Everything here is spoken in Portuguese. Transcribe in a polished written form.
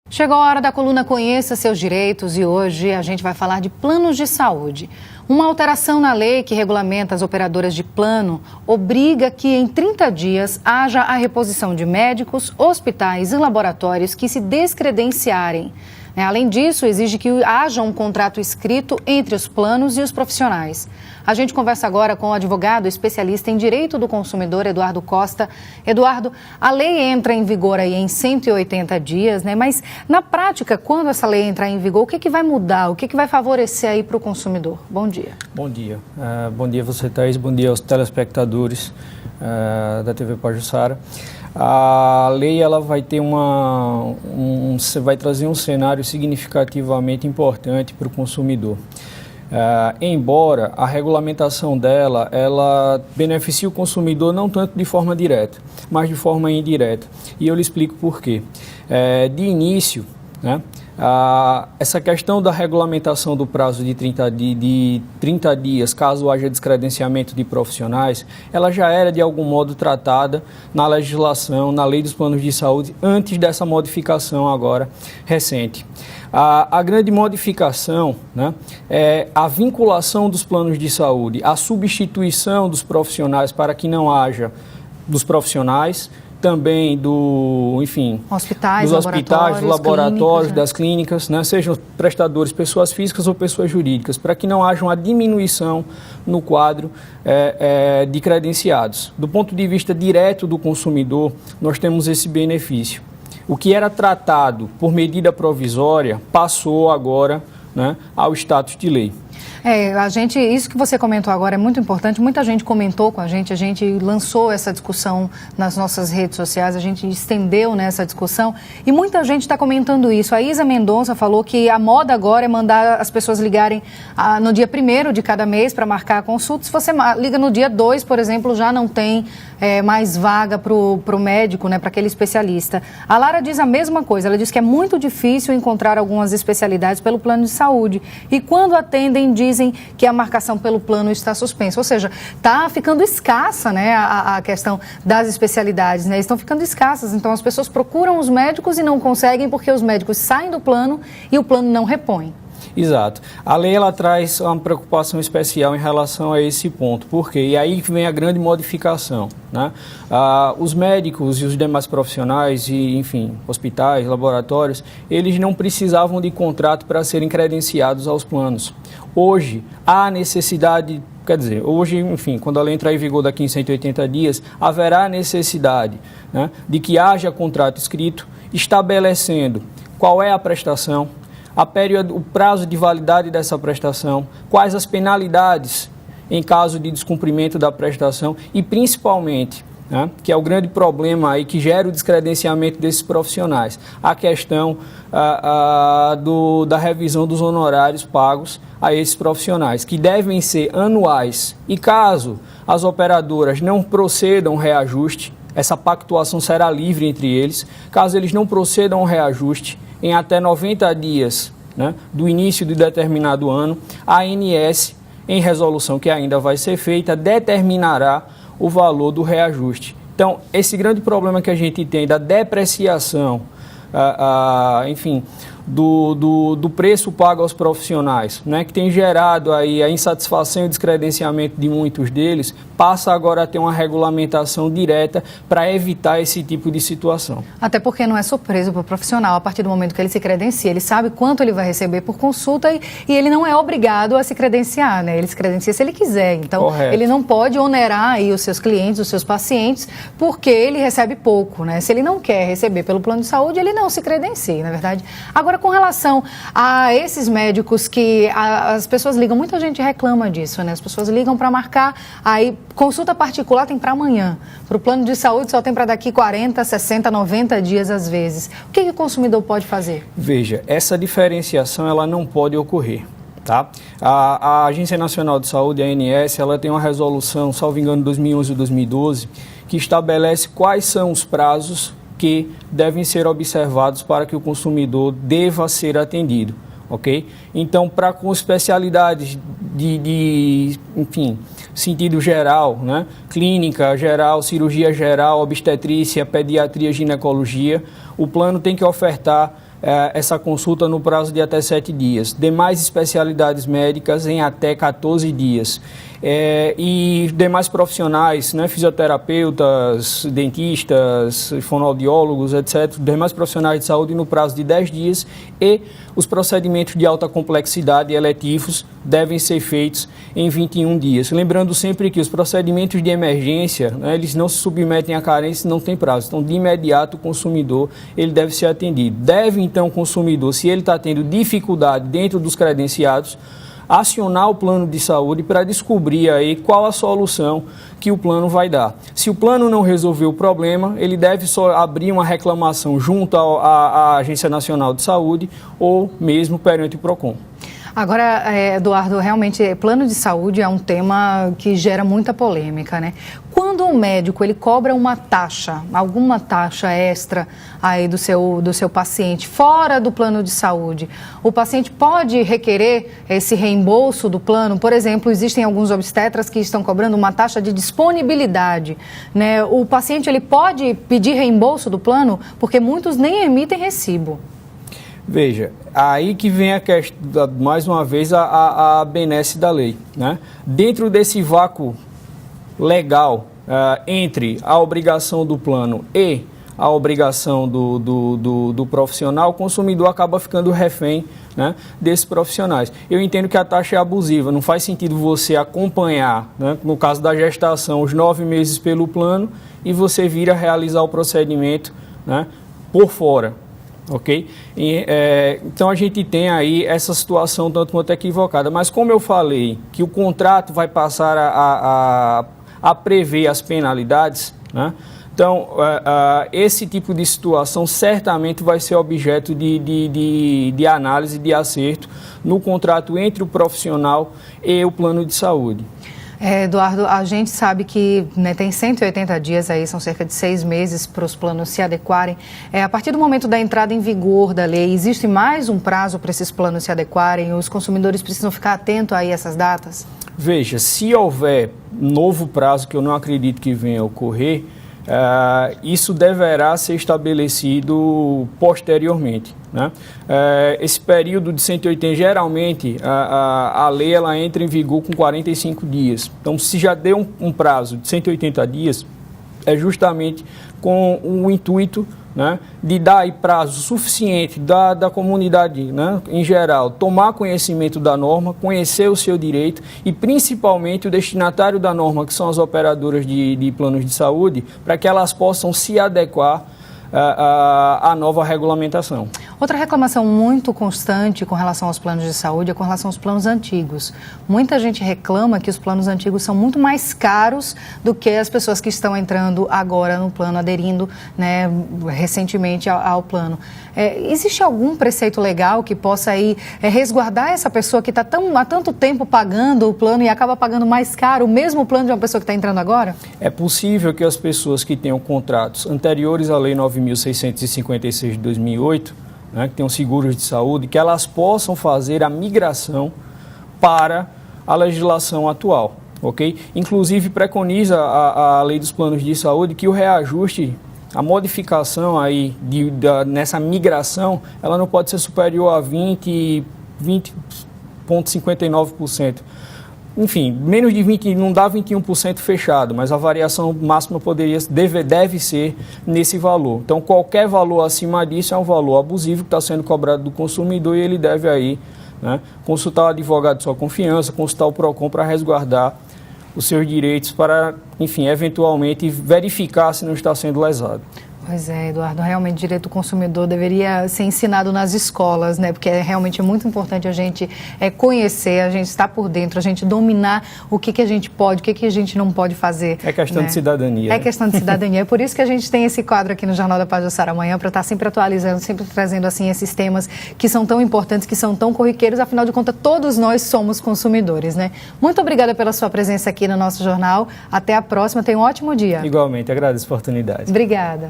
Chegou a hora da coluna Conheça Seus Direitos e hoje a gente vai falar de planos de saúde. Uma alteração na lei que regulamenta as operadoras de plano obriga que em 30 dias haja a reposição de médicos, hospitais e laboratórios que se descredenciarem. Além disso, exige que haja um contrato escrito entre os planos e os profissionais. A gente conversa agora com o advogado especialista em direito do consumidor, Eduardo Costa. Eduardo, a lei entra em vigor aí em 180 dias, né? Mas na prática, quando essa lei entrar em vigor, o que vai mudar? O que vai favorecer aí para o consumidor? Bom dia. Bom dia. Bom dia a você, Thaís. Bom dia aos telespectadores da TV Pajuçara. A lei ela vai ter vai trazer um cenário significativamente importante para o consumidor. Embora a regulamentação dela, ela beneficie o consumidor não tanto de forma direta, mas de forma indireta. E eu lhe explico por quê. De início, né, essa questão da regulamentação do prazo de 30 dias, caso haja descredenciamento de profissionais, ela já era de algum modo tratada na legislação, na lei dos planos de saúde, antes dessa modificação agora recente. A grande modificação, né, é a vinculação dos planos de saúde, a substituição dos profissionais para que não haja dos profissionais, também dos hospitais, laboratórios, das clínicas, né, sejam prestadores, pessoas físicas ou pessoas jurídicas, para que não haja uma diminuição no quadro de credenciados. Do ponto de vista direto do consumidor, nós temos esse benefício. O que era tratado por medida provisória passou agora, né, ao status de lei. Isso que você comentou agora é muito importante, muita gente comentou com a gente lançou essa discussão nas nossas redes sociais, a gente estendeu nessa discussão e muita gente está comentando isso. A Isa Mendonça falou que a moda agora é mandar as pessoas ligarem no dia 1º de cada mês para marcar a consulta. Se você liga no dia 2, por exemplo, já não tem mais vaga para o médico, né, para aquele especialista. A Lara diz a mesma coisa, ela diz que é muito difícil encontrar algumas especialidades pelo plano de saúde e quando atendem dizem que a marcação pelo plano está suspensa, ou seja, está ficando escassa, né, a questão das especialidades, né, estão ficando escassas, então as pessoas procuram os médicos e não conseguem porque os médicos saem do plano e o plano não repõe. Exato. A lei ela traz uma preocupação especial em relação a esse ponto. Por quê? E aí vem a grande modificação, né? Os médicos e os demais profissionais, hospitais, laboratórios, eles não precisavam de contrato para serem credenciados aos planos. Hoje, há necessidade, quando a lei entrar em vigor daqui em 180 dias, haverá necessidade, né, de que haja contrato escrito estabelecendo qual é a prestação, o prazo de validade dessa prestação, quais as penalidades em caso de descumprimento da prestação e, principalmente, né, que é o grande problema aí que gera o descredenciamento desses profissionais, a questão da revisão dos honorários pagos a esses profissionais, que devem ser anuais. E caso as operadoras não procedam ao reajuste, essa pactuação será livre entre eles. Caso eles não procedam ao reajuste, em até 90 dias, né, do início de determinado ano, a ANS, em resolução que ainda vai ser feita, determinará o valor do reajuste. Então, esse grande problema que a gente tem da depreciação, do preço pago aos profissionais, né, que tem gerado aí a insatisfação e o descredenciamento de muitos deles, passa agora a ter uma regulamentação direta para evitar esse tipo de situação. Até porque não é surpresa para o profissional, a partir do momento que ele se credencia, ele sabe quanto ele vai receber por consulta e ele não é obrigado a se credenciar, né? Ele se credencia se ele quiser, então Correto. Ele não pode onerar aí os seus clientes, os seus pacientes, porque ele recebe pouco, né? Se ele não quer receber pelo plano de saúde, ele não se credencia, na verdade. Agora, com relação a esses médicos que as pessoas ligam, muita gente reclama disso, né? As pessoas ligam para marcar, aí consulta particular tem para amanhã, para o plano de saúde só tem para daqui 40, 60, 90 dias às vezes. O que o consumidor pode fazer? Veja, essa diferenciação ela não pode ocorrer. Tá? A Agência Nacional de Saúde, a ANS, ela tem uma resolução, salvo engano, 2011 ou 2012, que estabelece quais são os prazos que devem ser observados para que o consumidor deva ser atendido, ok? Então, com especialidades sentido geral, né? Clínica geral, cirurgia geral, obstetrícia, pediatria, ginecologia, o plano tem que ofertar essa consulta no prazo de até 7 dias. Demais especialidades médicas em até 14 dias. E demais profissionais, né, fisioterapeutas, dentistas, fonoaudiólogos, etc., demais profissionais de saúde no prazo de 10 dias, e os procedimentos de alta complexidade eletivos devem ser feitos em 21 dias. Lembrando sempre que os procedimentos de emergência, né, eles não se submetem à carência, não tem prazo. Então, de imediato, o consumidor ele deve ser atendido. Deve, então, o consumidor, se ele está tendo dificuldade dentro dos credenciados, acionar o plano de saúde para descobrir aí qual a solução que o plano vai dar. Se o plano não resolver o problema, ele deve só abrir uma reclamação junto à Agência Nacional de Saúde ou mesmo perante o PROCON. Agora, Eduardo, realmente, plano de saúde é um tema que gera muita polêmica, né? Quando um médico ele cobra uma taxa, alguma taxa extra aí do seu paciente, fora do plano de saúde, o paciente pode requerer esse reembolso do plano? Por exemplo, existem alguns obstetras que estão cobrando uma taxa de disponibilidade, né? O paciente ele pode pedir reembolso do plano porque muitos nem emitem recibo. Veja, aí que vem a questão, mais uma vez, a benesse da lei, né? Dentro desse vácuo legal entre a obrigação do plano e a obrigação do profissional, o consumidor acaba ficando refém, né, desses profissionais. Eu entendo que a taxa é abusiva, não faz sentido você acompanhar, né, no caso da gestação, os 9 meses pelo plano e você vir a realizar o procedimento, né, por fora. Ok? Então a gente tem aí essa situação tanto quanto equivocada, mas como eu falei que o contrato vai passar a prever as penalidades, né? Então esse tipo de situação certamente vai ser objeto de análise, de acerto no contrato entre o profissional e o plano de saúde. Eduardo, a gente sabe que, né, tem 180 dias aí, são cerca de 6 meses para os planos se adequarem. A partir do momento da entrada em vigor da lei, existe mais um prazo para esses planos se adequarem? Os consumidores precisam ficar atentos aí a essas datas? Veja, se houver novo prazo, que eu não acredito que venha a ocorrer, isso deverá ser estabelecido posteriormente, né? Esse período de 180, geralmente, a lei ela entra em vigor com 45 dias. Então, se já deu um prazo de 180 dias, é justamente com o intuito, né, de dar aí prazo suficiente da comunidade, né, em geral, tomar conhecimento da norma, conhecer o seu direito e principalmente o destinatário da norma, que são as operadoras de planos de saúde, para que elas possam se adequar à nova regulamentação. Outra reclamação muito constante com relação aos planos de saúde é com relação aos planos antigos. Muita gente reclama que os planos antigos são muito mais caros do que as pessoas que estão entrando agora no plano, aderindo, né, recentemente ao plano. Existe algum preceito legal que possa aí resguardar essa pessoa que está há tanto tempo pagando o plano e acaba pagando mais caro o mesmo plano de uma pessoa que está entrando agora? É possível que as pessoas que tenham contratos anteriores à Lei 9.656 de 2008, né, que tenham seguros de saúde, que elas possam fazer a migração para a legislação atual, ok? Inclusive preconiza a Lei dos Planos de Saúde que o reajuste, a modificação aí nessa migração, ela não pode ser superior a 20,59%. Enfim, menos de 20, não dá 21% fechado, mas a variação máxima deve ser nesse valor. Então, qualquer valor acima disso é um valor abusivo que está sendo cobrado do consumidor e ele deve aí, né, consultar o advogado de sua confiança, consultar o PROCON para resguardar os seus direitos, para, enfim, eventualmente verificar se não está sendo lesado. Pois é, Eduardo, realmente o direito do consumidor deveria ser ensinado nas escolas, né? Porque realmente é muito importante a gente conhecer, a gente estar por dentro, a gente dominar o que a gente pode, o que a gente não pode fazer. É questão, né, de cidadania. É questão de cidadania. É por isso que a gente tem esse quadro aqui no Jornal da Pajuçara amanhã, para estar sempre atualizando, sempre trazendo assim esses temas que são tão importantes, que são tão corriqueiros, afinal de contas todos nós somos consumidores, né? Muito obrigada pela sua presença aqui no nosso jornal. Até a próxima, tenha um ótimo dia. Igualmente, agradeço a oportunidade. Obrigada.